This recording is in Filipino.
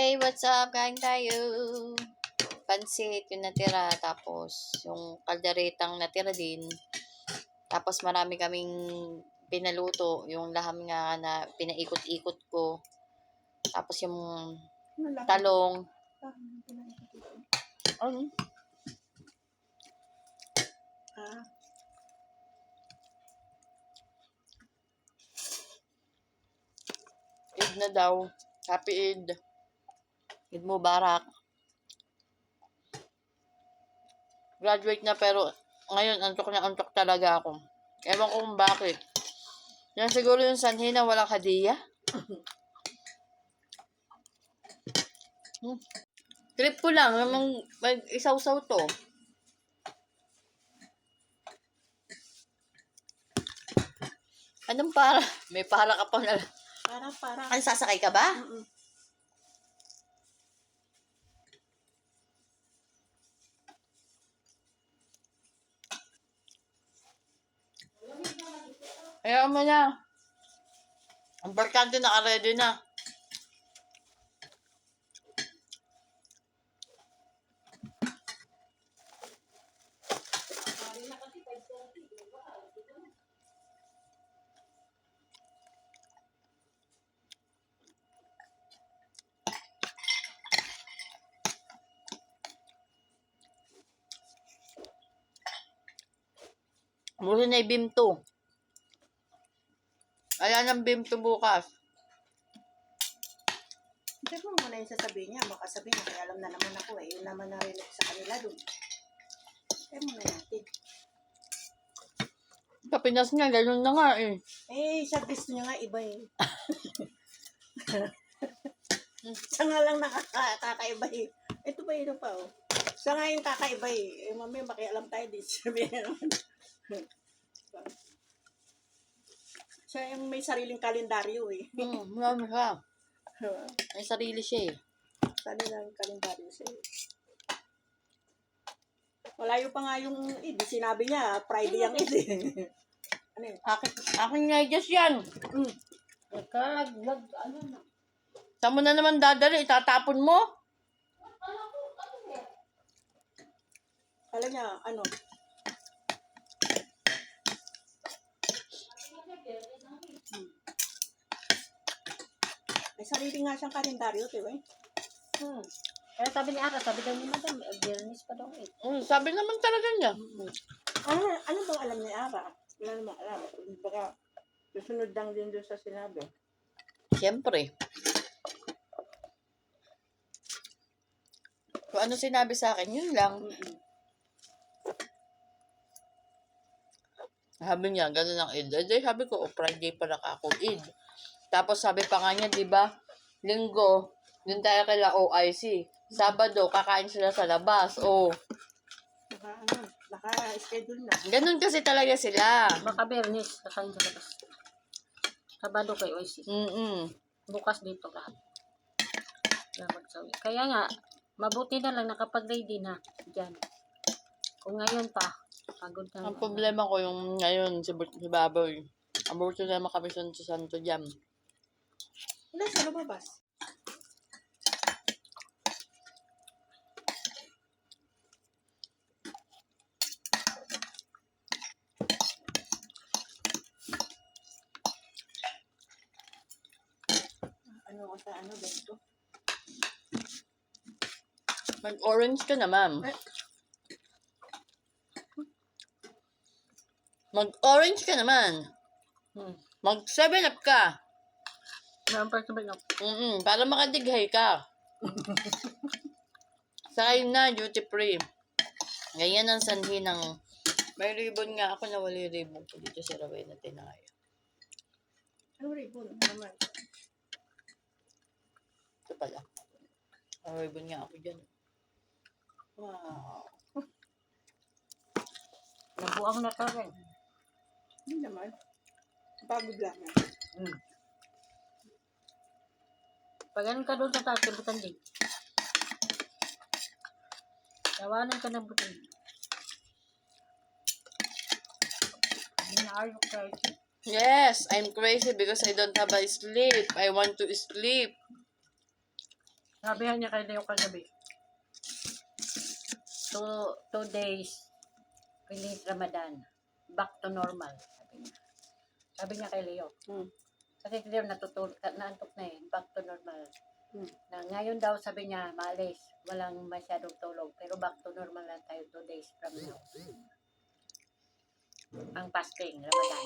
Hey, what's up? Kain tayo. Pansit yung natira. Tapos, yung kalderetang natira din. Tapos, marami kaming pinaluto. Yung laham nga na pinaikot-ikot ko. Tapos, yung talong. Ano? Eid na daw. Happy Eid. Eid Mubarak. Graduate na pero ngayon antok na antok talaga ako. Ewan ko kung bakit. Yan siguro yung sanhi na walang hadiah. Trip ko lang. Mag-isaw-saw to. Anong para? May para ka pang Para. Ay, sasakay ka ba? Kaya mo na. Ang importante naka-ready na. Muli na yung BIM 2. Ayan ang BIM 2 bukas. Hindi mo muna yung sasabihin niya. Baka sabihin niya, kaya alam na naman ako eh. Yun naman narinig sa kanila dun. Kaya muna natin. Sa Pinas nga, ganun na nga eh. Eh, sa gusto niya nga iba eh. Siya nga lang nakakaiba eh. Ito ba yun pa oh. Siya nga yung kakaiba eh. Eh, mami, makialam tayo din. Sabihin naman. Siya yung may sariling kalendaryo eh. Marami ka. May sarili siya eh. Sariling kalendaryo siya eh. Malayo pa nga yung Eid. Sinabi niya, Friday yung Eid eh. Ano yun? Akin nga just yan. Ano na? Saan mo na naman dadali? Itatapon mo? Kala niya, ano? May sarili nga siyang kalendaryo, diba eh? Kaya sabi ni Ara, sabi daw ni Madam, Biyernes pa daw eh. Sabi naman talaga niya. Ano bang alam ni Ara? Wala naman alam. Baka susunod lang din doon sa sinabi. Siyempre. Kung ano sinabi sa akin, yun lang. Sabi niya, ganun ang Eid. Eh, sabi ko, Friday pala ako Eid. Tapos sabi pa nga niya, di ba, Linggo, dun tayo kala OIC. Sabado, kakain sila sa labas. Naka-schedule na. Ganun kasi talaga sila. Baka Biyernes, kakain sa labas. Sabado kay OIC. Bukas dito lahat. Kaya nga, mabuti na lang nakapag-ready na dyan. Kung ngayon pa, pagod na. Ang problema ko yung ngayon, si Baboy. Aborto naman kami sa Santo Jam. Wala sa lumabas. Ano ganito? Mag-orange ka na, ma'am. Mag-orange ka naman. Mag-7-up ka. Para makadighay ka. Sakay na, duty free. Ganyan ang sanhi ng... May ribbon nga ako na wala ribbon ko dito sa Raway na tinaya. Ano ribbon naman? Ito pala. May ribbon nga ako dyan. Wow. Nabuang na ka rin. Hindi naman. Pagod lang yan. Pag ganun ka doon sa taas, butan din. Tawanan ka ng butan. Are you crazy? Yes, I'm crazy because I don't have a sleep. I want to sleep. Sabihan niya kay Leo kagabi. 2 days finish Ramadan. Back to normal. Sabi niya kay Leo. Kasi si Leo naantok na eh. Back to normal. Na ngayon daw sabi niya, maalis. Walang masyadong tulog. Pero back to normal na tayo 2 days from now. Ang fasting, Ramadan.